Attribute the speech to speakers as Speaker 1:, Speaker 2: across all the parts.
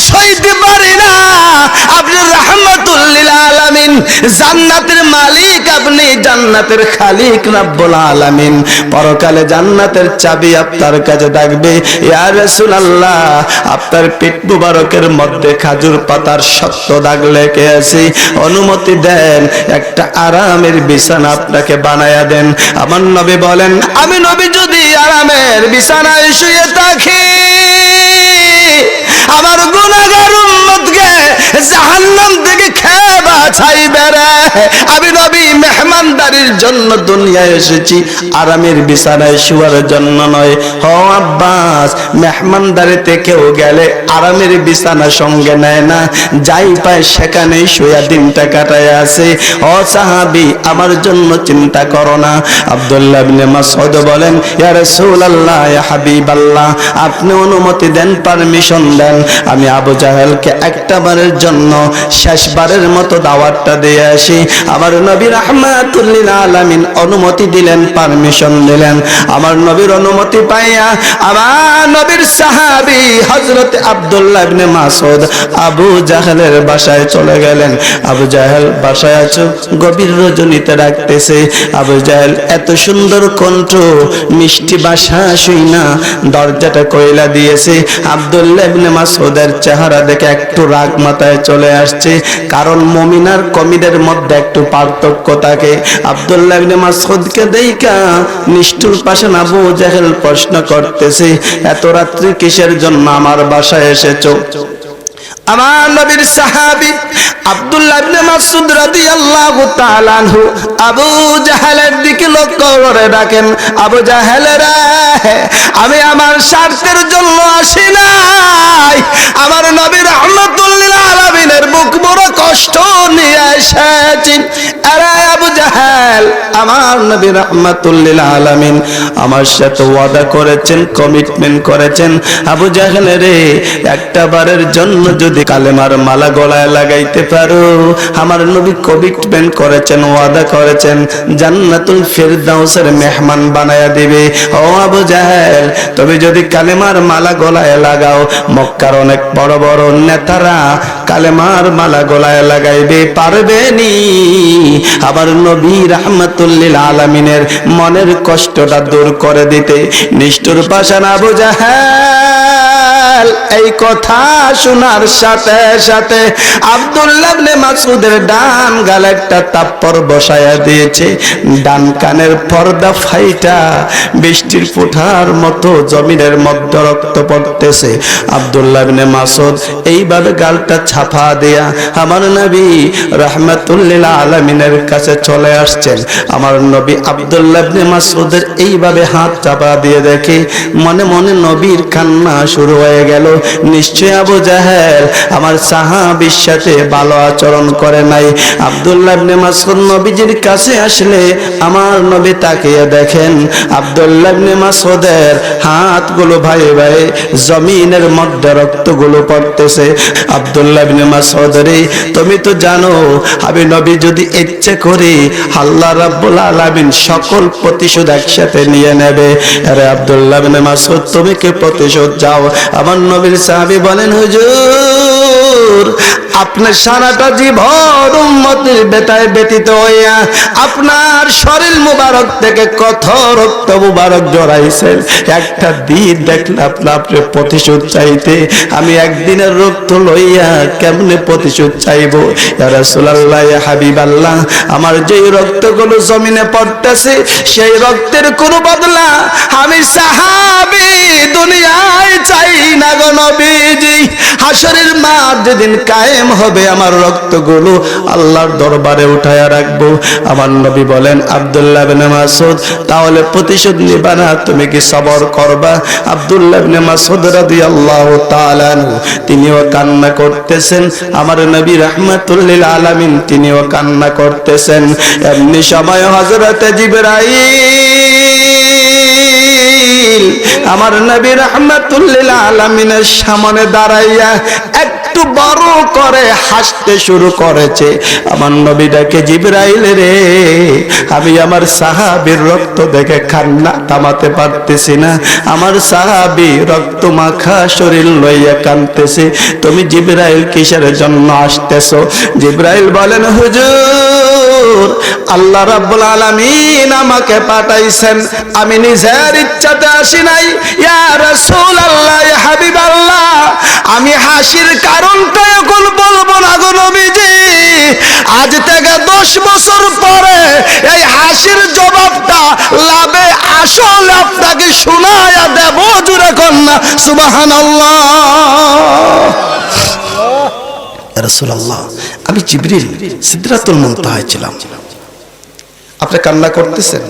Speaker 1: সইতে পারি না। আপনি রাহমাতুল লিল আলামিন, জান্নাতের মালিক আপনি, জান্নাতের খালিক রব্বুল আলামিন। পরকালে জান্নাতের চাবি আপনার কাছে থাকবে। ইয়া রাসূলুল্লাহ, আপনার পেট মুবারকের মধ্যে খাজুর পাতার শক্ত দাগ লেগে আছে, অনুমতি দেন একটা আরামের বিছানা আপনাকে বানায়া দেন। আমার নবী বলেন, আমি নবী যদি আরামের বিছানায় শুয়ে থাকি, আমার গুনাহগার উম্মতকে জাহান্নাম থেকে খেয়ে বাঁচাইবে রে। আমি নবী মেহমানদারির জন্য দুনিয়ায় এসেছি, আরামের বিছানায় শোয়ার জন্য নয়। ও আব্বাস, মেহমানদারিতে কেউ গেলে আরামের বিছানা সঙ্গে নেয় না, যাই পায় সেখানেই শুয়ে দিনটা কাটায় আছে। ও সাহাবী, আমার জন্য চিন্তা করো না। আব্দুল্লাহ ইবনে মাসউদ বলেন, ইয়া রাসূলুল্লাহ, ইয়া হাবিবাল্লাহ, আপনি অনুমতি দেন, পারমিশন দেন, আমি আবু জাহেলকে একটাবারের জন্য শেষবারের মতো দাওয়াতটা দিয়ে আসি। আমার নবী রাহমাতুল লিল আলামিন অনুমতি দিলেন, পারমিশন দিলেন। আমার নবীর অনুমতি পাইয়া আমার নবীর সাহাবী হযরত আব্দুল্লাহ ইবনে মাসউদ আবু জাহেলের বাসায় চলে গেলেন। আবু জাহেল বাসায় আছে, গভীর রজনীতে ডাকতেছে। আবু জাহেল এত সুন্দর কণ্ঠ, মিষ্টি ভাষা শুইনা দরজাটা কইলা দিয়েছে। আব্দুল্লাহ ইবনে মাসউদের চেহারা দেখে একটু রাগ মাথায় চলে আসছে, কারণ মুমিন আর কমিদের মধ্যে একটু পার্থক্য থাকে। আব্দুল্লাহ ইবনে মাসউদকে দেইখা নিষ্ঠুর পাশান আবু জাহেল প্রশ্ন করতেছে, এত রাত্রি কিসের জন্য আমার বাসায় এসেছো? আমার নবীর সাহাবী আব্দুল্লাহ ইবনে মাসউদ রাদিয়াল্লাহু তাআলা আনহু আবু জাহেলের দিকে লক্ষ্য করে ডাকেন, আবু জাহেল রে, আমি আমার স্বার্থের জন্য আসি নাই, আমার নবী রাহমাতুল লিল আলামিনের বুক বড় কষ্ট নিয়ে এসেছি। আরে আবু জাহেল, আমার নবী রাহমাতুল লিল আলামিন আমার সাথে ওয়াদা করেছেন, কমিটমেন্ট করেছেন। আবু জাহেল রে, একটা বারের জন্য যদি কালেমার মালা গলায় লাগাইতে পারো, আমার নবী কমিটমেন্ট করেছেন, ওয়াদা করেছেন, জান্নাতুল ফিরদাউসের মেহমান বানায়া দিবে। ও আবু জাহেল, তুমি যদি কালেমার মালা গলায় লাগাও, মক্কার অনেক বড় বড় নেতারা কালেমার মালা গলায় লাগাইবে, পারবে নি আমার নবী রাহমাতুল লিল আলামিনের মনের কষ্টটা দূর করে দিতে। নিষ্ঠুর পাষাণ আবু জাহেল এই কথা শোনার সাথে সাথে আব্দুল্লাহ ইবনে মাসউদের ডান গালে একটা তাপ্পর বসায়া দিয়েছে, ডান কানের পর্দা ফাইটা বৃষ্টির ফোঁটার মতো জমিনের মধ্যে রক্ত পড়তেছে। আব্দুল্লাহ ইবনে মাসউদ এইভাবে গালটা ছাপা দেয়া আমার নবী রাহমাতুল লিল আলামিনের কাছে চলে আসছেন। আমার নবী আব্দুল্লাহ ইবনে মাসউদের এইভাবে হাত চাপা দিয়ে দেখে মনে মনে নবীর কান্না শুরু হয়ে গেল। নিশ্চয় আবু জাহেল আমার সাহাবীর সাথে ভালো আচরণ করে নাই। আব্দুল্লাহ ইবনে মাসউদ নবীজির কাছে আসলে আমার নবী তাকিয়ে দেখেন আব্দুল্লাহ ইবনে মাসউদের হাতগুলো ভাই ভাই জমিনের মধ্যে রক্তগুলো পড়তেছে। আব্দুল্লাহ ইবনে মাসউদ রে, তুমি তো জানো আমি নবী যদি ইচ্ছে করি আল্লাহ রাব্বুল আলামিন সকল প্রতিশোধ একসাথে নিয়ে নেবে। আরে আব্দুল্লাহ ইবনে মাসউদ, তুমি কি প্রতিশোধ যাও? আমার নবীর সাহাবী বলেন, হুজুর আপনার সারাটা জীবন উম্মতের বেতায় ব্যতীত হইয়া আপনার শরীর মুবারক থেকে কত রক্ত মুবারক জড়াইছেন, একটা দিন দেখলে আপনার প্রতিশোধ চাইতে, আমি একদিনের রক্ত লইয়া কেমনে প্রতিশোধ চাইব? ইয়া রাসূলুল্লাহ, ইয়া হাবিবাল্লাহ, আমার যেই রক্তগুলো জমিনে পড়তেছে সেই রক্তের কোনো বদলা আমি সাহাবী দুনিয়ায় চাই না গো নবীজি। হাশরের মাঠ যেদিন কায়েম হবে আমার রক্তগুলো আল্লাহর দরবারে উঠায়া রাখবো। আমার নবী বলেন, আব্দুল্লাহ ইবনে মাসউদ, তাহলে প্রতিশোধ নিবা না, তুমি কি সবর করবা? আব্দুল্লাহ ইবনে মাসউদ রাদিয়াল্লাহু তাআলা আনহু তিনিও কান্না করতেছেন। আমার নবী রাহমাতুল লিল আলামিন তিনিও কান্না করতেছেন। এমনি সময় হযরত জিবরাইল আমার নবী রাহমাতুল লিল আলামিনের সামনে দাঁড়াইয়া একটা একটু বড় করে হাসতে শুরু করেছে। আমার নবী ডাকে, জিবরাইল রে, আমি আমার সাহাবীর রক্ত দেখে কান্না থামাতে পারতেছি না। আমার সাহাবী রক্ত মাখা শরীর লইয়া কাঁদতেছে, তুমি জিবরাইল কিসের জন্য আসতেছো? জিবরাইল বলেন, হুজুর, আল্লাহ রাব্বুল আলামিন আমাকে পাঠাইছেন, আমি নিজের ইচ্ছাতে আসি নাই। ইয়া রাসূলুল্লাহ, ইয়া হাবিবাল্লাহ, আমি হাসির কারণটা এখন বলবো না গো নবীজি। আজ থেকে 10 বছর পরে এই হাসির জবাবটা লাভে আসল আপনাকে শোনায়া দেব। জোরে কন্যা সুবহানাল্লাহ। ইয়া রাসূলুল্লাহ, আমি জিবরিল সিদরাতুল মুনতাহায় ছিলাম, আপনি কান্না করতেছেন।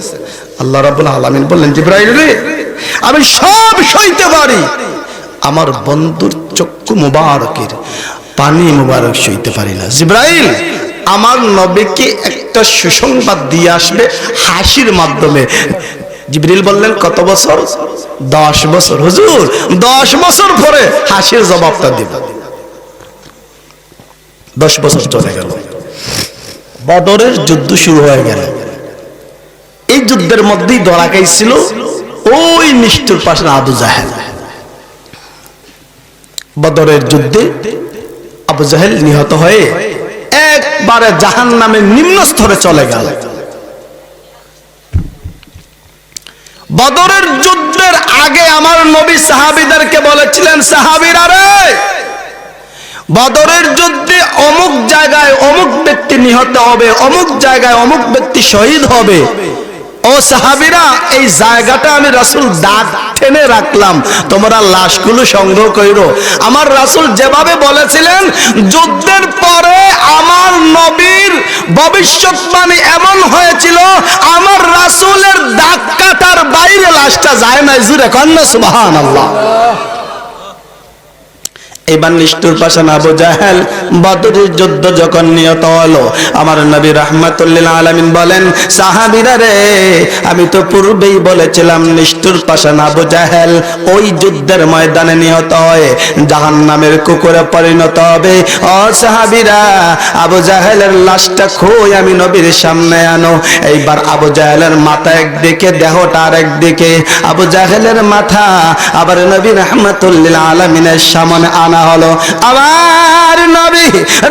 Speaker 1: আল্লাহ রাব্বুল আলামিন বললেন, জিবরাইল রে, আমি সব সইতে পারি, আমার বন্ধুর চক্ষু মুবারকের পানি মুবারক সইতে পারি না। জিবরাইল, আমার নবীকে একটা সুসংবাদ দিয়ে আসবে হাসির মাধ্যমে। জিবরিল বললেন, কত বছর? 10 বছর। হুজুর, 10 বছর পরে হাসির জবাবটা দিব। 10 বছর চলে গেল, বদরের যুদ্ধ শুরু হয়ে গেল। এই যুদ্ধের মধ্যেই ধরা খাইছিল ওই নিষ্ঠুর পাশে আবু জাহেল। বদরের যুদ্ধে আবু জাহেল নিহত হয়ে একবারে জাহান্নামের নিম্ন স্তরে চলে গেল। বদরের যুদ্ধের আগে আমার নবী সাহাবীদেরকে বলেছিলেন, সাহাবীরা রে, বদরের যুদ্ধে অমুক জায়গায় অমুক ব্যক্তি নিহত হবে, অমুক জায়গায় অমুক ব্যক্তি শহীদ হবে। ও সাহাবীরা, এই জায়গাটা আমি রাসূল দাগ টেনে রাখলাম, তোমরা লাশগুলো সংগ্রহ করো। আমার রাসূল যেভাবে বলেছিলেন, যুদ্ধের পরে আমার নবীর ভবিষ্যৎবাণী এমন হয়েছিল, আমার রাসূলের দাগ কাটার বাইরে লাশটা যায় না। জোরে কন্যা সুবহানাল্লাহ। এবার নিষ্ঠুর পাশান আবু জাহেল বদরের যুদ্ধ যখন নিহত হলো, আমার নবী রাহমাতুল লিল আলামিন বলেন, সাহাবীরা রে, আমি তো পূর্বেই বলেছিলাম নিষ্ঠুর পাশান আবু জাহেল ওই যুদ্ধের ময়দানে নিহত হয়ে জাহান্নামের কুকুরে পরিণত হবে। ও সাহাবীরা, আবু জাহেলের লাশটা কই আমি নবীর সামনে আনো। এইবার আবু জাহেলের মাথা একদিকে, দেহটা আরেকদিকে। আবু জাহেলের মাথা আবার নবী রাহমাতুল লিল আলামিনের সামনে আনা হলো। আমার নবী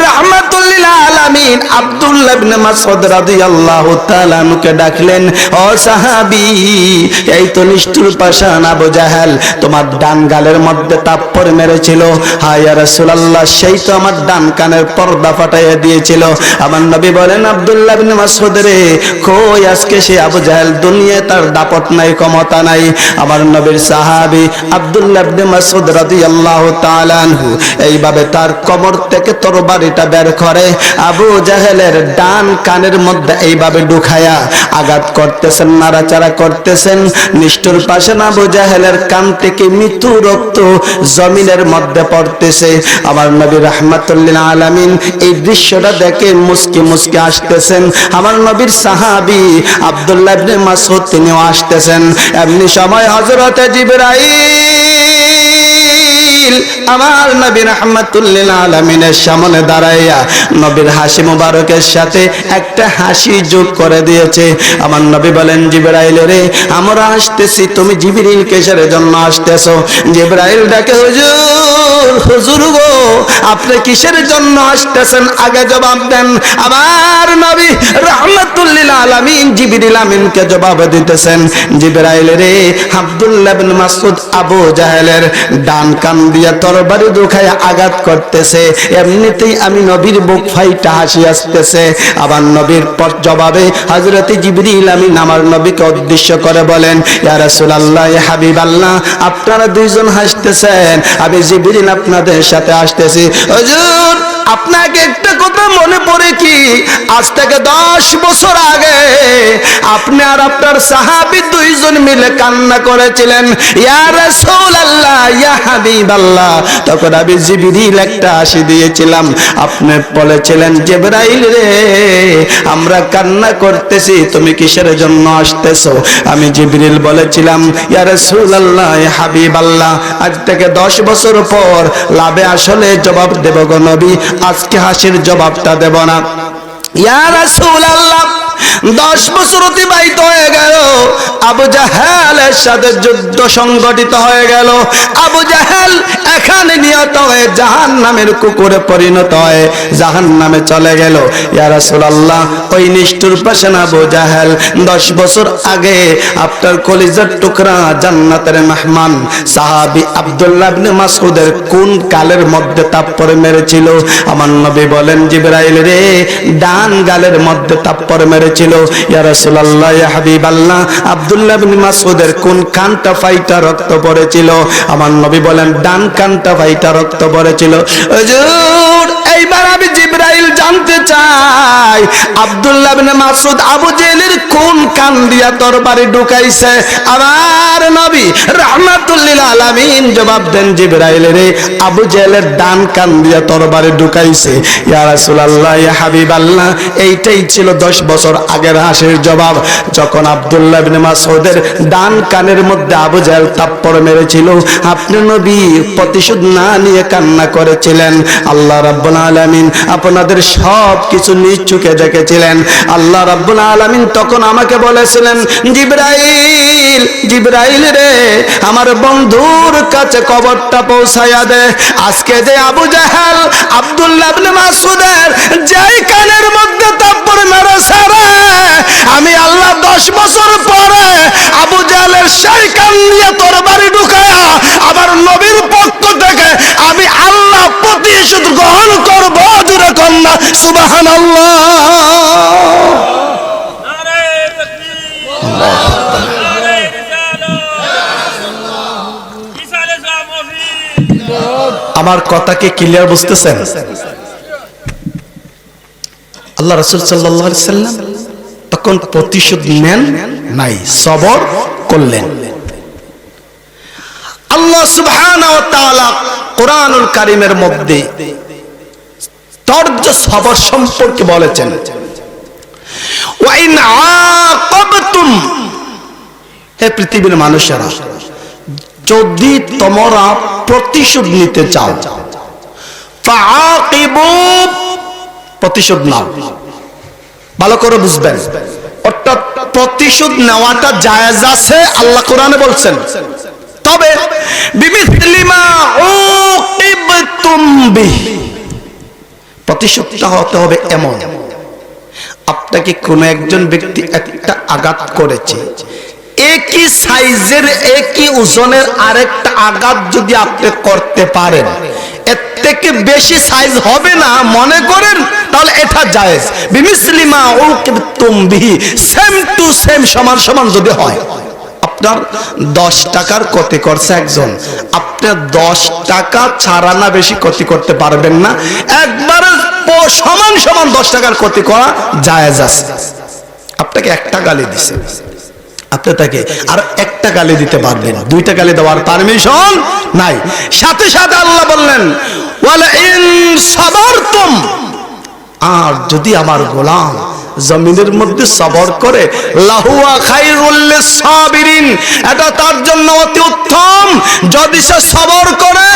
Speaker 1: রাহমাতুল লিল আলামিন আব্দুল্লাহ ইবনে মাসউদ রাদিয়াল্লাহু তাআলা নুকে ডাকলেন, ও সাহাবী, এই তো নিষ্ঠুর পাশান আবু জাহেল তোমার ডান গালের মধ্যে তাপ্পর মেরেছিল। হায় ইয়া রাসূলুল্লাহ, সেই তো আমার ডান কানের পর্দা ফাটাইয়া দিয়েছিল। আমার নবী বলেন, আব্দুল্লাহ ইবনে মাসউদ রে, কই আজকে সে আবু জাহেল দুনিয়ায় তার দাপট নাই, ক্ষমতা নাই। আমার নবীর সাহাবী আব্দুল্লাহ ইবনে মাসউদ রাদিয়াল্লাহু তাআলা এইভাবে তার কোমর থেকে তরবারিটা বের করে আবু জাহেলের ডান কানের মধ্যে এইভাবে ঢুকায়া আঘাত করতেছেন, নাড়াচাড়া করতেছেন। নিষ্ঠুর পাশে আবু জাহেলের কান থেকে মৃত্যু রক্ত জমিনের মধ্যে পড়তেছে। আমার নবী রাহমাতুল লিল আলামিন এই দৃশ্যটা দেখে মুস্কি মুস্কি আসতেছেন। আমার নবীর সাহাবী আব্দুল্লাহ ইবনে মাসউদ তিনিও আসতেছেন। এমনি সময় হযরতে জিবরাইল আমার নবী রাহমাতুল লিল আলামিনের সামনে দাঁড়াইয়া নবীর হাসি মুবারকের সাথে একটা হাসি যোগ করে দিয়েছে। আমার নবী বলেন, জিবরাইল রে, আমরা আসতেছি, তুমি জিবরিল কিসের জন্য আসতেছো? জিবরাইল ডাকে, হুজুর, হুজুর গো, আপনি কিসের জন্য আসতেছেন আগে জবাব দেন। আমার নবী রাহমাতুল লিল আলামিন জিবরিল আমিনকে জবাব দিতেছেন, জিবরাইল রে, আব্দুল্লাহ ইবনে মাসউদ আবু জাহেলের ডান কান দিয়া তরবারি দুখায় আঘাত করতেছে, এমনিতেই আমি নবীর বুক ফাইটা হাসি আসতেছে। আবার নবীর পর জবাবে হযরত জিবরিল আমিন আমার নবীকে উদ্দেশ্য করে বলেন, ইয়া রাসূলুল্লাহ, ইয়া হাবিবাল্লাহ, আপনারা দুইজন হাসতেছেন, আমি জিবরিল আপনাদের সাথে আসতেছি। হুজুর, আপনাকে একটা কথা মনে পড়ে কি, আজ থেকে 10 বছর আগে আপনি আর আপনার সাহাবী দুইজন মিলে কান্না করেছিলেন, ইয়া রাসূলুল্লাহ ইয়া হাবিবাল্লাহ। তখন আমি জিবরিল একটা হাসি দিয়েছিলাম, আপনি বলেছিলেন জিবরাইল রে আমরা কান্না করতেছি, তুমি কিসের জন্য আসতেছো? আমি জিবরিল বলেছিলাম ইয়া রাসূলুল্লাহ ইয়া হাবিবাল্লাহ, আজ থেকে 10 বছর পর লাভে আসলে জবাব দেব গো নবী, আজকে হাসির জবাবটা দেব না। ইয়া রাসূলুল্লাহ 10 বছর অতিবাহিত হয়ে গেল, আবু জাহেলের সাথে যুদ্ধ সংগঠিত হয়ে গেল। আবু জাহেল এখানে নিহত হয়ে জাহান্নামের কুকুরে পরিণত হয়ে জাহান্নামে চলে গেল। ইয়া রাসূলুল্লাহ ওই নিষ্ঠুর পাষাণ আবু জাহেল 10 বছর আগে আপনার কলিজার টুকরা জান্নাতের মেহমান সাহাবী আব্দুল্লাহ ইবনে মাসউদের কোন কালের মধ্যে তাপ্পর মেরেছিল? আমার নবী বলেন জিবরাইল রে ডান গালের মধ্যে তাপ্পর মেরেছিল। ইয়া রাসূলুল্লাহ ইয়া হাবিবাল্লাহ আব্দুল্লাহ ইবনে মাসউদের কোন কানটা ফাইটা রক্ত পড়েছিল? আমার নবী বলেন ডান কানটা ফাইটা রক্ত পড়েছিল। হুজুর এইবার আমি জিবরাইল জানতে চাই আব্দুল্লাহ ইবনে মাসউদ আবু জেহেলের কোন কান দিয়া তরবারি ঢুকাইছে? আমার নবী রাহমাতুল লিল আলামিন জবাব দেন জিবরাইল রে আবু জেহেলের ডান কান দিয়া তরবারি ঢুকাইছে। ইয়া রাসূলুল্লাহ ইয়া হাবিবাল্লাহ এইটাই ছিল 10 বছর আগের হাসির জবাব, যখন আব্দুল্লাহ ইবনে মাসউদের ডান কানের মধ্যে আবু জেহেল থাপ্পড় মেরেছিল। আপনি নবী প্রতিশোধ না নিয়ে কান্না করেছিলেন। আল্লাহ রাব্বুল আলামিন আপনাদের সব কিছু নিজ চোখে দেখেছিলেন। আল্লাহ রাব্বুল আলামিন তখন আমাকে বলেছিলেন জিবরাইল জিবরাইল রে আমার বন্ধুর কাছে খবরটা পৌঁছায়া দে, আজকে যে আবু জাহেল আব্দুল্লাহ ইবনে মাসউদের যেই কানের মধ্যে থাপ্পড় মেরেছে রে, আমি আল্লাহ 10 বছর পরে আবু জাহেলের সেই কান দিয়ে তরবারি ঢুকায়া আমার নবীর পক্ষ থেকে আমি আল্লাহ প্রতিশোধ গ্রহণ করব। জোরে কন্যা সুবহানাল্লাহ। আমার কথাকে ক্লিয়ার বুঝতেছেন? আল্লাহ রাসূল সাল্লাল্লাহু আলাইহি সাল্লাম তখন প্রতিশোধ নেন নাই, সবর করলেন। আল্লাহ সুবহানাহু ওয়া তাআলা কোরআনুল কারীমের মধ্যে ধৈর্য সবর সম্পর্কে বলেছেন, ওয়া ইন আকাবতুম, হে পৃথিবীর মানুষেরা যদি তোমরা প্রতিশোধ নিতে চাও, ফাআকিবু প্রতিশোধ নাও। ভালো করে বুঝবেন, অর্থাৎ প্রতিশোধ নেওয়াটা জায়েজ আছে, আল্লাহ কোরআনে বলছেন। তবে বিমিসলি মা উকিবতুম বিহি, প্রতিশোধটা হতে হবে এমন, আপনাকে কোন একজন ব্যক্তি একটা আঘাত করেছে, একই সাইজের একই ওজনের আরেকটা আঘাত যদি আপনি করতে পারেন, এর থেকে বেশি সাইজ হবে না মনে করেন, তাহলে এটা জায়েজ। বিমিসলি মা উকিবতুম বিহি, সেম টু সেম সমান সমান যদি হয়। আপনার 10 টাকার ক্ষতি করছে একজন, আপনি 10 টাকা ছাড়া না বেশি ক্ষতি করতে পারবেন না, একবারে সমান সমান 10 টাকার ক্ষতি করা জায়েজ আছে। আপনাকে একটা গালি দিছে, আপনি তাকে আর একটা গালি দিতে পারবেন, 2টা গালি দেওয়ার পারমিশন নাই। সাথে সাথে আল্লাহ বললেন ওয়ালা ইন সাবারতুম, আর যদি আমার গোলাম জমিনের মধ্যে সবর করে, লাহুয়া খায়রুল লিসাবিরিন, এটা তার জন্য অতি উত্তম। যদি সে সবর করে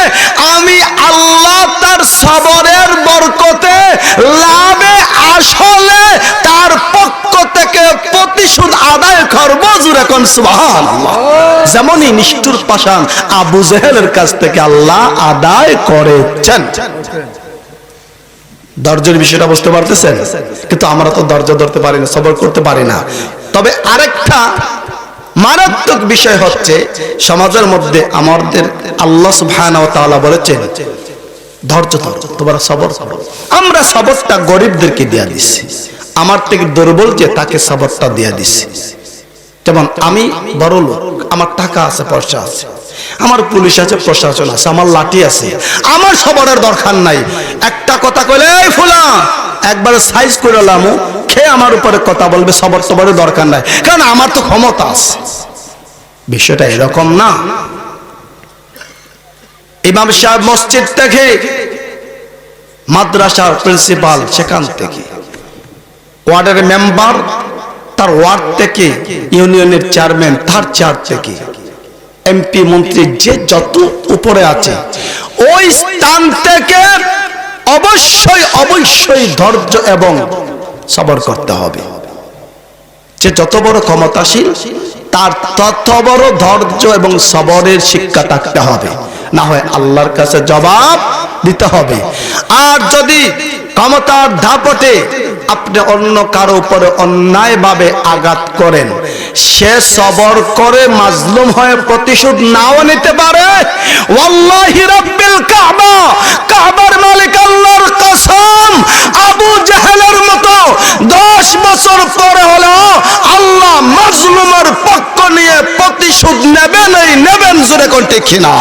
Speaker 1: আমি আল্লাহ তার সবরের বরকতে লাভে আসলে তার পক্ষ থেকে প্রতিশোধ আদায় করব। জোরে কোন সুবহানাল্লাহ। যেমনই নিষ্ঠুর পাষাণ আবু জেহেলের কাছ থেকে আল্লাহ আদায় করেছেন। ধৈর্যের বিষয়টা বুঝতে পারতেছেন? কিন্তু আমরা তো ধৈর্য ধরতে পারি না, সবর করতে পারি না। তবে আরেকটা মারাত্মক বিষয় হচ্ছে, সমাজের মধ্যে আমাদের আল্লাহ সুবহানাহু ওয়া তাআলা বলেছেন ধৈর্য ধরো, তোমরা সবর করো। আমরা সবরটা গরিবদেরকে দেয়া দিচ্ছি, আমার থেকে দুর্বল যে তাকে সবরটা দেয়া দিচ্ছি। যেমন আমি বড় লোক, আমার টাকা আছে পয়সা আছে, আমার পুলিশ আছে, প্রশাসন আছে, আমার লাঠি আছে, আমার সবরের দরকার নাই। একটা কথা কইলে এই ফুলা একবারে সাইজ করে লামু খেয়ে আমার উপরে কথা বলবে, সবর সবরের দরকার নাই, কারণ আমার তো ক্ষমতা আছে। বিষয়টা এরকম না। ইমাম সাহেব মসজিদ থেকে, মাদ্রাসার প্রিন্সিপাল সেখান থেকে, ওয়ার্ডের মেম্বার তার ওয়ার্ড থেকে, ইউনিয়নের চেয়ারম্যান তার চেয়ার থেকে, এমপি মন্ত্রী যে যত উপরে আছে ওই স্থান থেকে অবশ্যই অবশ্যই ধৈর্য এবং সবর করতে হবে। যে যত বড় ক্ষমতাশীল তার তত বড় ধৈর্য এবং সবরের শিক্ষা থাকতে হবে, না হয় আল্লাহর কাছে জবাব দিতে হবে। আর যদি ক্ষমতার দাপটে আপনি অন্য কারো উপরে অন্যায়ভাবে আঘাত করেন, সে সবর করে মাজলুম হয়ে প্রতিশোধ নাও নিতে পারে। ওয়াল্লাহি রাব্বিল কাবা, কাবার মালিক আল্লাহর কসম, আবু জাহেলের মতো 10 বছর পরে হলো আল্লাহ মাজলুমের পক্ষ নিয়ে প্রতিশোধ নেবেনই নেবেন। জোরে কোন ঠিক কিনা?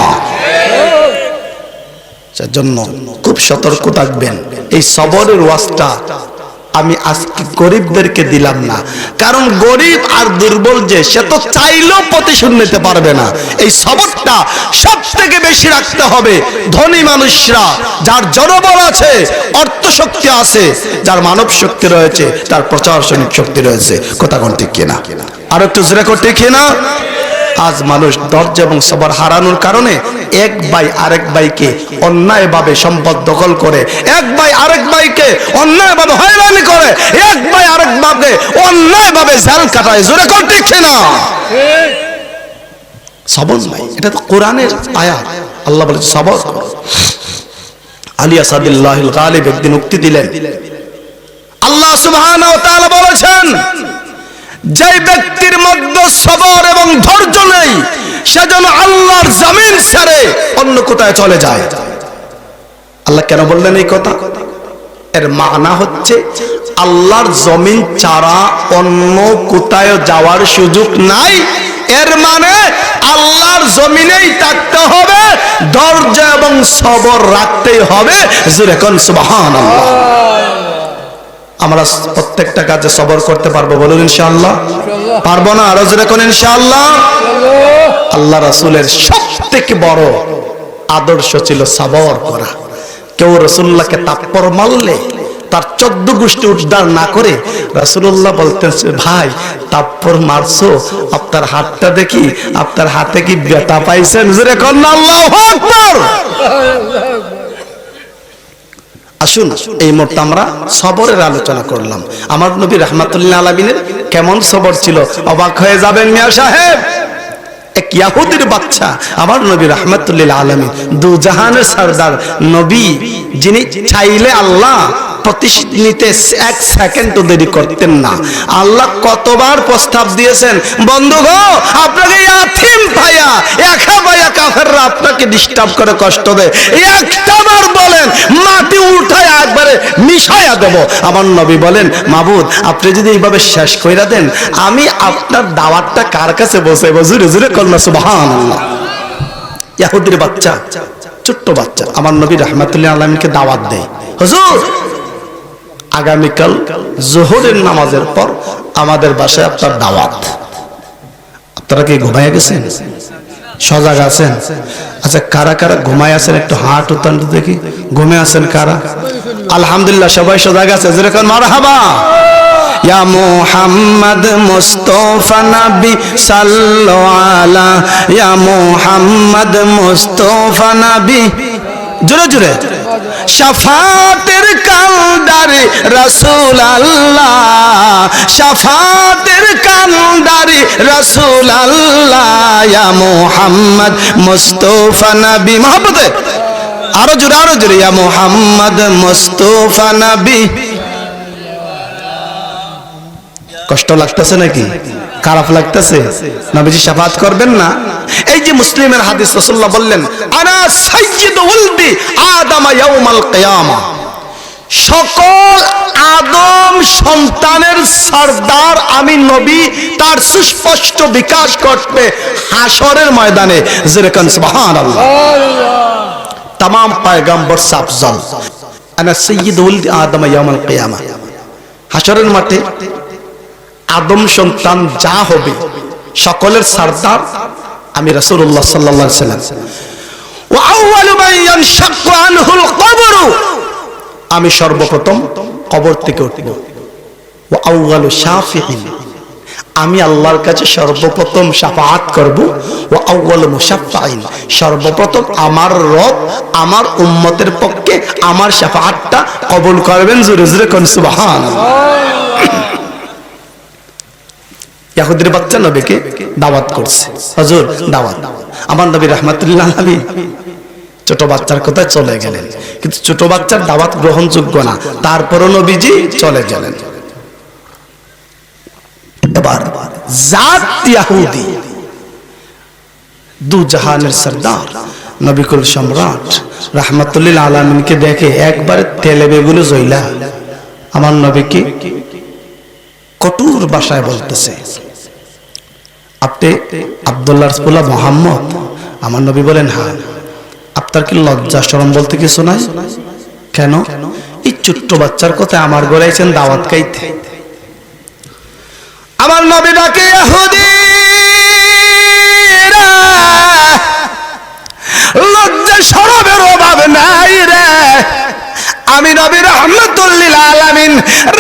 Speaker 1: সেজন্য খুব সতর্ক থাকবেন। এই সবরের ওয়াজটা আমি আজকে গরিবদেরকে দিলাম না, কারণ গরিব আর দুর্বল যে সে তো চাইলেও প্রতিশোধ নিতে পারবে না। এই সবরটা সব থেকে বেশি রাখতে হবে ধনী মানুষরা, যার জনবল আছে, অর্থ শক্তি আছে, যার মানব শক্তি রয়েছে, তার প্রশাসনিক শক্তি রয়েছে। কথা কোন ঠিক কিনা? আর একটু জোরে কোন ঠিক কিনা? আজ মানুষ ধৈর্য এবং সবর হারানোর কারণে এক ভাই আরেক ভাইকে অন্যায়ভাবে সম্পদ দখল করে, এক ভাই আরেক ভাইকে অন্যায়ভাবে হয়রানি করে, এক ভাই আরেক ভাইকে অন্যায়ভাবে জেল কাটায়। জোরে কোন ঠিক না? সবর নাই, এটা তো কোরআনের আয়াত। আল্লাহ বলেছে সবর করো। আলী আসাদুল্লাহিল গালিব একদিন উক্তি দিলেন, আল্লাহ সুবহানাহু ওয়া তাআলা বলেছেন, যে ব্যক্তির মধ্যে সবর এবং ধৈর্য নেই সে যেন আল্লাহর জমিন ছেড়ে অন্য কোথায় চলে যায়। আল্লাহ কেন বললেন এই কথা? এর মানা হচ্ছে আল্লাহর জমিন ছাড়া অন্য কোথায় যাওয়ার সুযোগ নাই। এর মানে আল্লাহর জমিনেই থাকতে হবে, ধৈর্য এবং সবর রাখতেই হবে। জোরে কোন সুবহানাল্লাহ। আমরা প্রত্যেকটা কাজে সবর করতে পারবো? বলুন ইনশাআল্লাহ। পারবো না? আরো জোরে কোন ইনশাআল্লাহ। আল্লাহ রাসূলের সবথেকে বড় আদর্শ ছিল সবর করা। কেউ রাসূলুল্লাহকে তাপ্পর মারলে তার 14 গোষ্ঠী উদ্ধার না করে রাসূলুল্লাহ বলতেন, ভাই তাপ্পর মারছো, আপনার হাতটা দেখি, আপনার হাতে কি ব্যথা পাইছেন? জোরে কোন আল্লাহু আকবার। আসুন এই মুহূর্তে আমরা সবরের আলোচনা করলাম। আমার নবী রাহমাতুল্লাহ আলামিনের কেমন সবর ছিল অবাক হয়ে যাবেন মিয়া সাহেব। এক ইহুদির বাচ্চা আমার নবী রাহমাতুল্লাহ আলামিন, দু জাহানের সরদার নবী, যিনি চাইলে আল্লাহ প্রতিশোধ নিতে 1 সেকেন্ড দেরি করতেন না। আল্লাহ কতবার প্রস্তাব দিয়েছেন, বন্ধু গো আপনাকে ইয়াতিম ভাইয়া একা ভাইয়া কাফেররা আপনাকে ডিস্টার্ব করে কষ্ট দেয়, একটাবার বলেন মাটি উঠায় একবারে মিশায়া দেব। আমার নবী বলেন, মাবুদ আপনি যদি এইভাবে শেষ কইরা দেন, আমি আপনার দাওয়াতটা কার কাছে বসাইব? জোরে জোরে কলমা সুবহানাল্লাহ। ইহুদির বাচ্চা, ছোট্ট বাচ্চা, আমার নবী রাহমাতুল্লাহ আলামিনকে দাওয়াত দেয়, হুজুর আগামীকাল যোহরের নামাজের পর আমাদের বাসায় আপনার দাওয়াত। আপনারা কি ঘুমায় গেছেন? সজাগ আছেন? আচ্ছা কারা কারা ঘুমায় আছেন একটু হাত উত্তান দেখি। ঘুমে আছেন কারা? আলহামদুলিল্লাহ সবাই সজাগ আছে। যেরকম মারহাবা। ইয়া মুহাম্মদ মুস্তাফা নবী সাল্লু আলা, ইয়া মুহাম্মদ মুস্তাফা নবী, জোরে জোরে। শাফাতের কান্ডারি রাসূল আল্লাহ, শাফাতের কান্ডারি রাসূল আল্লাহ, ইয়া মুহাম্মদ মুস্তাফা নবী। মহব্বতে আরো জোরে আরো জোরে। ইয়া মুহাম্মদ মুস্তাফা নবী। কষ্ট লাগতেছে নাকি? খারাপ লাগতেছে? নবীজি শাফাত করবেন না? এই যে মুসলিমের হাদিস, রাসূলুল্লাহ বললেন, আনা সাইয়্যিদু ওয়ালদি আদম ইয়াউমাল কিয়ামা, সকল আদম সন্তানের সরদার আমি নবী, তার সুস্পষ্ট বিকাশ ঘটবে হাসরের ময়দানে। যেরকম সুবহানাল্লাহ। तमाम पैगंबर से अफजल अना सय्यिद वल्द आदम यौमुल कियामा। হাসরের মাঠে আদম সন্তান যা হবে সকলের সরদার আমি রাসূলুল্লাহ সাল্লাল্লাহু আলাইহি ওয়াসাল্লাম। ওয়া আউয়ালু মান ইয়ানশাক্কু আনহুল কবর, আমি সর্বপ্রথম কবর থেকে উঠব। ওয়া আউয়ালু শাফিঈন, আমি আল্লাহর কাছে সর্বপ্রথম শাফাআত করব। ওয়া আউয়ালু মুশাফফাইন, সর্বপ্রথম আমার রব আমার উম্মতের পক্ষে আমার শাফাআতটা কবুল করবেন। জোরে জোরে কোন সুবহানাল্লাহ। ইহুদির বাচ্চা নবীকে দাওয়াত করছে, হুজুর দাওয়াত। আমার নবী রাহমাতুল্লাহ আলাইহি ছোট বাচ্চার কথা চলে গেলেন, কিন্তু ছোট বাচ্চার দাওয়াত গ্রহণযোগ্য না, তারপরও নবীজি চলে গেলেন। এবার জাত ইহুদি দু জাহানের সরদার নবিকুল সম্রাট রাহমাতুল্লিল আলামিনকে দেখে একবারে তেলে বেগুনে জ্বলা আমার নবীকে কঠোর ভাষায় বলতেছে, আপনি আব্দুল্লাহর পোলা মুহাম্মদ? আমার নবী বলেন হ্যাঁ। আপনার কি লজ্জা শরম বলতে কিছু নাই? কেন? এই ছোট্ট বাচ্চার কথা আমার গলাইছেন দাওয়াত খাইতে। আমার নবী ডাকে ইহুদিরা, লজ্জা শরমের অভাব নাই রে। আমি নবী রাহমাতুল লিল আলামিন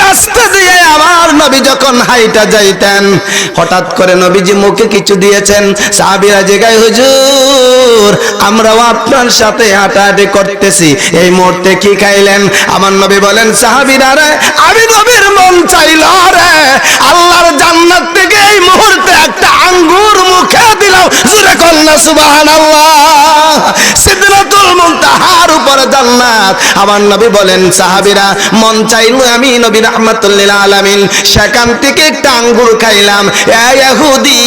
Speaker 1: রাস্তা দিয়ে আমার নবী যখন হাইটা যাইতেন, হঠাৎ করে নবীজি মুখে কিছু দিয়েছেন, সাহাবীরা জিগায় হুজুর আমরাও আপনার সাথে হাঁটাহাঁটি করতেছি, এই মুহূর্তে কি খাইলেন? আমার নবী বলেন, সাহাবীরা রে আমি নবীর মন চাইল রে আল্লাহর জান্নাত থেকে এই মুহূর্তে একটা আঙ্গুর মুখে দিলাম। জোরে কন্যা সুবহানাল্লাহ। সিদরাতুল মুনতাহার উপরে জান্নাত। আমার নবী বলেন, সাহাবীরা মন চাইল আমি নবী রাহমাতুল লিল আলামিন সেখান থেকে একটা আঙ্গুর খাইলাম। ইহুদি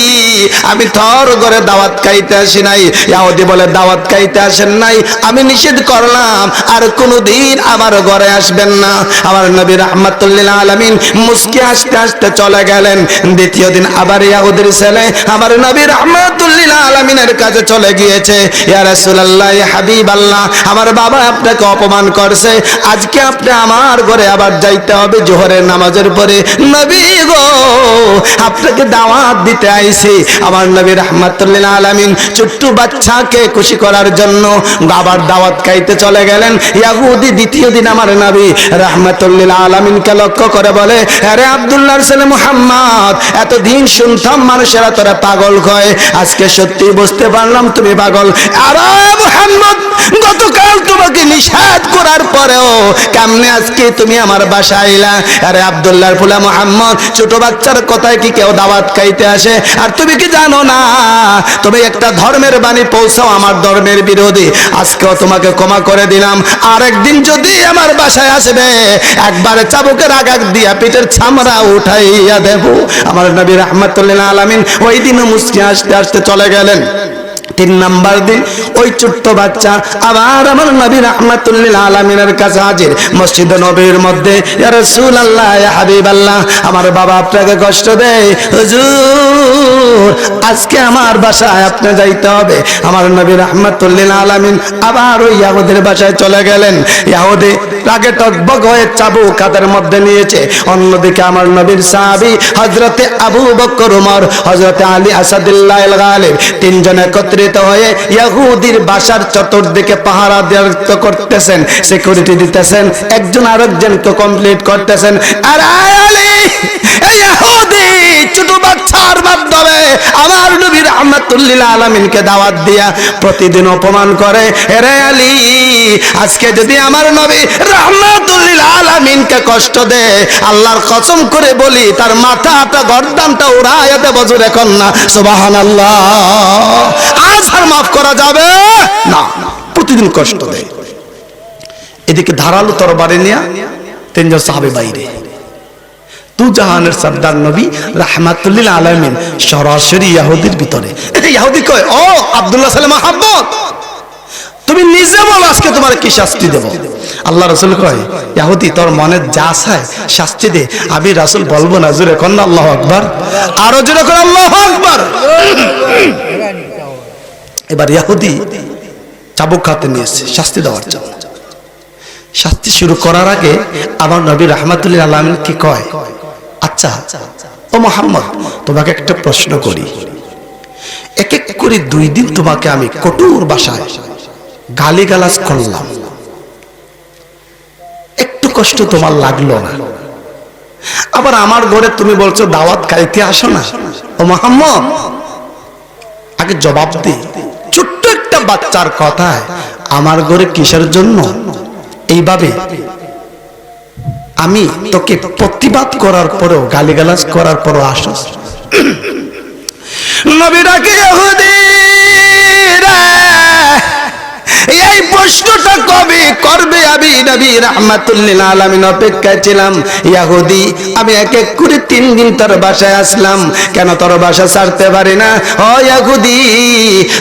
Speaker 1: আমি তোর ঘরে দাওয়াত খাইতে আসি নাই। ইহুদি বলে, দাওয়াত খাইতে আসেন নাই, আমি নিষেধ করলাম আর কোনোদিন আমার ঘরে আসবেন না। আমার নবী রাহমাতুল লিল আলামিন মুস্কি হাসতে হাসতে চলে গেলেন। দ্বিতীয় দিন আবার ইহুদির ছেলে আমার নবী রাহমাতুল লিল আলামিনের কাছে চলে গিয়েছে, ইয়া রাসূলুল্লাহ ইয়া হাবিবাল্লাহ আমার বাবা আপনাকে অপমান করছে, আজকে আপনি আমার ঘরে আবার যাইতে হবে জোহরের নামাজের পরে। নবী গো আপনাকে দাওয়াত দিতে আইছি। আমার নবী রাহমাতুল লিল আলামিন ছোট্ট বাচ্চাকে খুশি করার জন্য আবার দাওয়াত খাইতে চলে গেলেন। ইহুদি দ্বিতীয় দিন আমার নবী রাহমাতুল লিল আলামিনকে লক্ষ্য করে বলে, আরে আব্দুল্লাহর ছেলে মুহাম্মদ, এতদিন শুনতাম মানুষেরা তোরা পাগল কয়, আজকে সত্যি বুঝতে পারলাম তুমি পাগল। আরে মুহাম্মদ গতকাল তোমাকে নিষেধ করার পরেও কেমনে আজকে তুমি আমার বাসায় আইলা? আরে আব্দুল্লাহর পোলা মুহাম্মদ, ছোট বাচ্চার কথায় কি কেউ দাওয়াত খাইতে আসে? আর তুমি কি জানো না তুমি একটা ধর্মের বাণী পৌঁছাও আমার ধর্মের বিরোধী, আজকেও তোমাকে ক্ষমা করে দিলাম, আর একদিন যদি আমার বাসায় আসবে একবারে চাবুকের আঘাত দিয়া পিঠের চামড়া উঠাইয়া দেব। আমার নবী রাহমাতুল লিল আলামিন ওই দিনও মুস্কি হাসতে হাসতে চলে গেলেন। 3 নাম্বার দিন ওই ছোট্ট বাচ্চা আবার আমার নবী রাহমাতুল লিল আলামিনের কাছে হাজির মসজিদে নববীর মধ্যে। ইয়া রাসূলুল্লাহ ইয়া হাবিবাল্লাহ আমার বাবা আপনাকে কষ্ট দেয়, হুজুর আজকে আমার বাসায় আপনি যাইতে হবে। আমার নবী রাহমাতুল লিল আলামিন আবার ওই ইহুদির বাসায় চলে গেলেন। ইহুদি রাগে টকবক হয়ে চাবুক হাতের মধ্যে নিয়েছে। অন্যদিকে আমার নবীর সাহাবী হযরতে আবু বকর, ওমর, হযরতে আলী আসাদুল্লাহ আল গালিব তিনজন একত্রিত হয়ে ইহুদির বাসার চতুর্দিকে পাহারা দেওয়া করতেছেন, সিকিউরিটি দিতেছেন, একজন আরেকজনকে কমপ্লিট করতেছেন। আর আলী এই ইহুদি ছোট বাচ্চার মাধ্যমে আমার নবী রাহমাতুল লিল আলামিনকে দাওয়াত দিয়া প্রতিদিন অপমান করে। আরে আলী আজকে যদি আমার নবী রাহমাতুল লিল আলামিনকে কষ্ট দেয়, আল্লাহর কসম করে বলি তার মাথাটা গর্দানটা উড়াইয়া দেব। জোরে কন্যা সুবহানাল্লাহ। আজ আর মাফ করা যাবে না, প্রতিদিন কষ্ট দেয়। এদিকে ধারালো তরবারি নিয়ে 3 জন সাহাবী বাইরে। দু জাহানের সরদার নবী রাহমাতুল লিল আলামিন সরাসরি ইহুদির ভিতরে। ইহুদি কয়, ও আব্দুল্লাহ ছেলে মুহাম্মদ, তুমি নিজে বলো আজকে তোমার কি শাস্তি দেব? আল্লাহ রাসূল কয়, ইহুদি তোর মনে যা চায় শাস্তি দে, আমি রাসূল বলবো না। জোরে কোন আল্লাহু আকবার, আরো জোরে কোন আল্লাহু আকবার। এবার ইহুদি চাবুক হাতে নিয়েছে শাস্তি দেওয়ার জন্য। শাস্তি শুরু করার আগে আমার নবী রাহমাতুল্লিল আলামিন কি কয়, আচ্ছা ও মুহাম্মদ, তোমাকে একটা প্রশ্ন করি। এক এক করে 2 দিন তোমাকে আমি কঠোর ভাষায় গালিগালাজ করলাম, একটু কষ্ট তোমার লাগলো না? আবার আমার ঘরে তুমি বলছো দাওয়াত খাইতে আসো না। ও মুহাম্মদ, আগে জবাব দে, ছোট্ট একটা বাচ্চার কথায় আমার ঘরে কিসের জন্য এইভাবে আমি তোকে প্রতিবাদ করার পরেও, গালিগালাজ করার পরেও আসস? নবী ডাকে, ইহুদিরা এই প্রশ্নটা কবে করবে? আমি নবী রাহমাতুল্লিল আলামিন অপেক্ষায় ছিলাম। ইহুদি, আমি এক এক করে 3 দিন তোর বাসায় আসলাম, কেন তোর বাসা ছাড়তে পারি না? ও ইহুদি,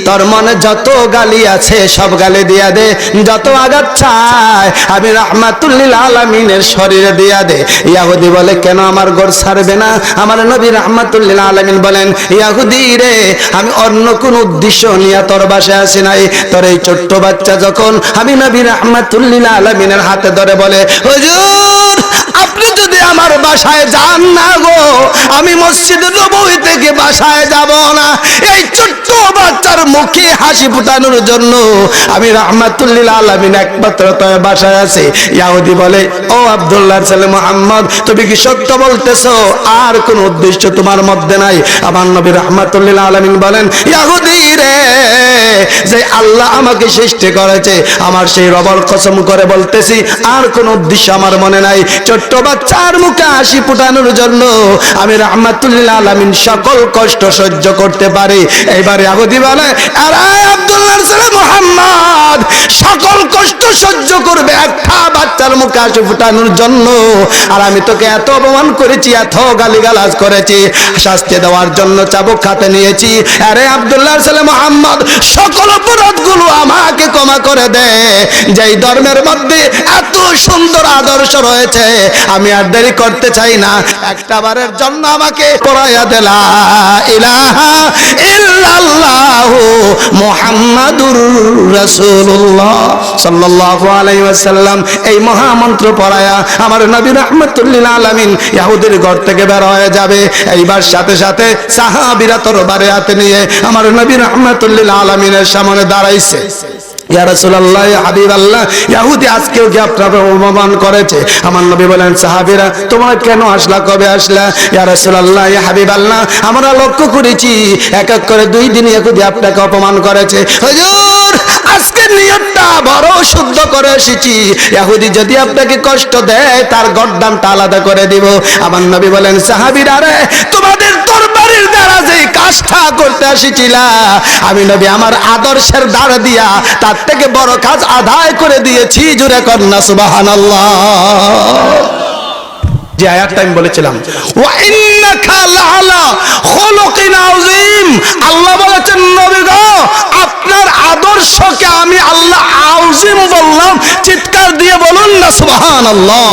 Speaker 1: তোর মনে যত গালি আছে সব গালি দিয়া দে, যত আঘাত চায় আমি রাহমাতুল্লিল আলামিনের শরীরে দিয়া দে। ইহুদি বলে, কেন আমার ঘর ছাড়বে না? আমার নবী রাহমাতুল্লিল আলামিন বলেন, ইহুদি রে, আমি অন্য কোন উদ্দেশ্য নিয়ে তোর বাসায় আসি নাই। তোর এই ছোট্ট বাচ্চা যখন আমি নবী রাহমাতুল্লিল আলামিনের হাতে ধরে বলে, হুজুর আপনি যদি আমার বাসায় যান না গো, আমি মসজিদে নববী থেকে বাসায় যাব না। এই ছোট্ট বাচ্চার মুখে হাসি ফুটানোর জন্য আমি রাহমাতুল্লিল আলামিন একমাত্র তোর বাসায় আছে। ইহুদি বলে, ও আব্দুল্লাহর ছেলে মুহাম্মদ, তুমি কি সত্য বলতেছো? আর কোন উদ্দেশ্য তোমার মধ্যে নাই? আমার নবী রাহমাতুল্লিল আলামিন বলেন, ইহুদি রে, যে আল্লাহ আমাকে সৃষ্টি করেছে আমার সেই রবের কসম করে বলতেছি, আর কোন উদ্দেশ্য আমার মনে নাই। ছোট্ট বাচ্চার মুখে হাসি ফুটানোর জন্য আমি রাহমাতুল্লিল আলামিন সকল কষ্ট সহ্য করতে পারি। এইবারে ইহুদি বলে, আরে আব্দুল্লাহর ছেলে মুহাম্মদ, সকল কষ্ট সহ্য করবে একটা বাচ্চার মুখে হাসি ফুটানোর জন্য? আর আমি তোকে এত অপমান করেছি, এত গালিগালাজ করেছি, শাস্তি দেওয়ার জন্য চাবুক হাতে নিয়েছি। আরে আব্দুল্লাহর ছেলে মুহাম্মদ, সকল অপরাধগুলো আমাকে ক্ষমা করে দে। যেই ধর্মের মধ্যে এত সুন্দর আদর্শ রয়েছে, আমি আর দেরি করতে চাই না, একটা বারের জন্য আমাকে পড়াইয়া দে লা ইলাহা ইল্লাল্লাহু মুহাম্মাদুর রাসূলুল্লাহ সাল্লাল্লাহু আলাইহি ওয়াসাল্লাম। এই মহামন্ত্র পড়ায়া আমার নবী রাহমাতুল্লিল আলামিন ইহুদির ঘর থেকে বের হয়ে যাবে। এইবার সাথে সাথে সাহাবীরা তরবারি হাতে নিয়ে আমার নবী রাহমাতুল্লিল আলামিনের সামনে দাঁড়াইছে। ইয়া রাসূলুল্লাহ, ইয়া হাবিবাল্লাহ, ইহুদি আজকেও কি আপনাকে অপমান করেছে? আমার নবী বলেন, সাহাবীরা তোমরা কেন আসলা, কবে আসলা? ইয়া রাসূলুল্লাহ, ইয়া হাবিবাল্লাহ, আমরা লক্ষ্য করেছি এক এক করে 2 দিন ইহুদি আপনাকে অপমান করেছে। হুজুর আজকের নিয়তটা বড় শুদ্ধ করে এসেছি, ইহুদি যদি আপনাকে কষ্ট দেয় তার গর্দানটা আলাদা করে দিব। আমার নবী বলেন, সাহাবীরা রে, তোমাদের তরবারির দ্বারা যে কাজটা করতে এসেছিলা, আমি নবী আমার আদর্শের দ্বারা দিয়া তার থেকে বড় কাজ আদায় করে দিয়েছি। জোরে কন্যা সুবহানাল্লাহ। যে আয়াতটা আমি বলেছিলাম, ওয়া ইন্নাকা লাআলা খুলুকিন আযীম, আল্লাহ বলেছেন নবী গো, আপনার আদর্শকে আমি আল্লাহ আযীম বললাম। চিৎকার দিয়ে বলুন না সুবহানাল্লাহ।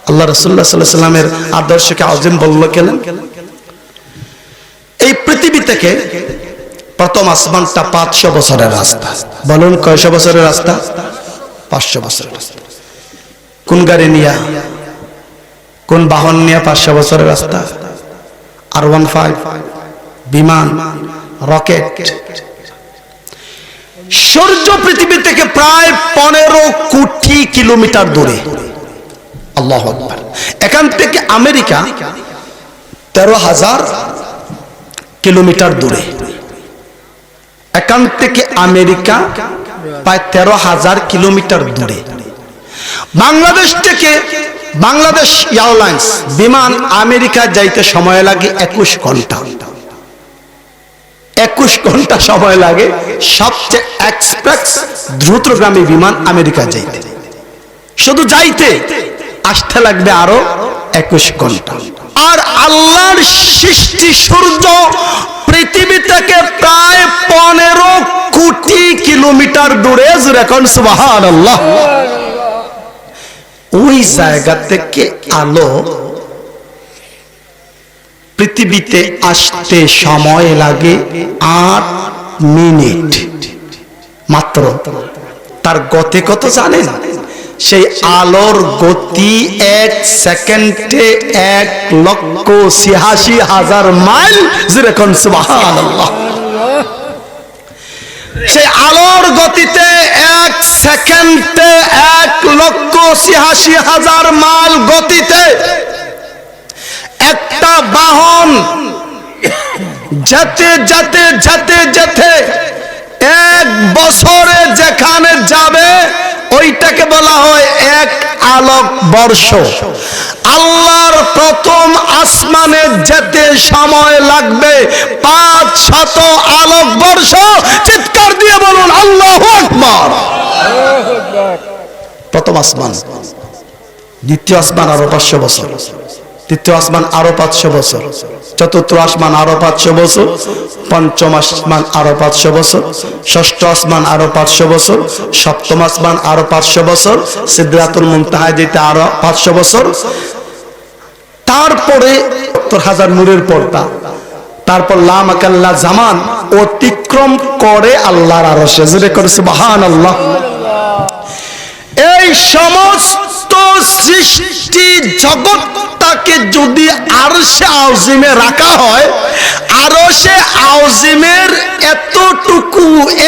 Speaker 1: আল্লাহ রাসূলুল্লাহ সাল্লাল্লাহু আলাইহি ওয়াসাল্লামের আদর্শকে আযীম বলল কেন? এই পৃথিবী থেকে প্রথম আসমানটা 500 বছরের রাস্তা। বলুন কয়শো বছরের রাস্তা? 500 বছরের রাস্তা। কোন গাড়ি নিয়া, কোন বাহন নিয়া 500 বছরের রাস্তা? R15 বিমান, রকেট। সূর্য পৃথিবী থেকে প্রায় 15 কোটি কিলোমিটার দূরে। আল্লাহু আকবার। এখান থেকে আমেরিকা 13,000 কিলোমিটার দূরে। এখান থেকে আমেরিকা প্রায় 13,000 কিলোমিটার দূরে। বাংলাদেশ থেকে বাংলাদেশ এয়ারলাইন্স বিমান আমেরিকা যাইতে সময় লাগে 21 ঘন্টা। 21 ঘন্টা সময় লাগে সবচেয়ে এক্সপ্রেস দ্রুতগামী বিমান আমেরিকা যাইতে। শুধু যাইতে, আসতে লাগবে আরো 21 ঘন্টা। আর আল্লাহর সৃষ্টি সূর্য পৃথিবী থেকে প্রায় 15 কোটি কিলোমিটার দূরে। এখন সুবহানাল্লাহ। ওই জায়গা থেকে আলো পৃথিবীতে আসতে সময় লাগে 8 মিনিট মাত্র। তার গতি কত জানেন? সেই আলোর গতি 1 সেকেন্ডে 1,86,000 মাইল। যেরকম সুবহানাল্লাহ। সেই আলোর গতিতে 1 সেকেন্ডে 1,86,000 মাইল গতিতে একটা বাহন যেতে যেতে যেতে যেতে 1 বছরে যেখানে যাবে ওইটাকে বলা হয় 1 আলোক বর্ষ। আল্লাহর প্রথম আসমানে যেতে সময় লাগবে 500 আলোক বর্ষ। চিৎকার দিয়ে বলুন আল্লাহু আকবার। প্রথম আসমান, দ্বিতীয় আসমান আরো 500 বছর, তৃতীয় আসমান আরো 500 বছর, চতুর্থ আসমান আরো 500 বছর, পঞ্চম আসমান আরো 500 বছর, ষষ্ঠ আসমান আরো 500 বছর, সপ্তম আসমান আরো 500 বছর, সিদরাতুল মুনতাহায় যেতে আরো 500 বছর। তারপরে 70,000 নূরের পর্দা, তারপর লা মাকাল্লা জামান অতিক্রম করে আল্লাহর আরশে। জোরে করে সুবহানাল্লাহ। এই সমস্ত সৃষ্টি জগৎটাকে যদি আরশে আযিমে রাখা হয়, আরশে আযিমের এতটুকু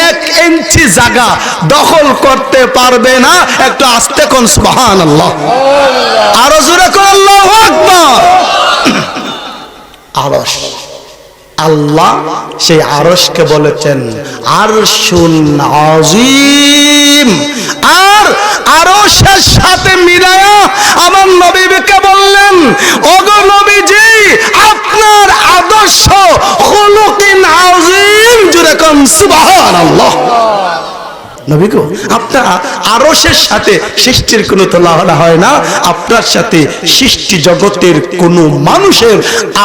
Speaker 1: 1 ইঞ্চি জায়গা দখল করতে পারবে না। একটু আস্তে কোন সুবহানাল্লাহ। আরো জোরে কোন আল্লাহু আকবার। আরশ, আল্লাহ সেই আরশকে বলেছেন আরশুন আযীম। আর আরশের সাথে মিলায়া আমার নবীকে বললেন, ওগো নবীজি আপনার আদর্শ খুলুকিন আযীম। জোরে কোন সুবহানাল্লাহ। নবী গো, আপনার আরশের সাথে সৃষ্টির কোনো তুলনা হয় না। আপনার সাথে সৃষ্টি জগতের কোনো মানুষের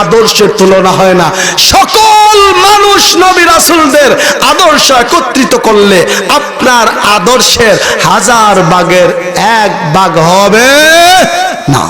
Speaker 1: আদর্শের তুলনা হয় না। সকল মানুষ নবী রাসূলদের আদর্শ একত্রিত করলে আপনার আদর্শের 1000 ভাগের 1 ভাগ হবে না।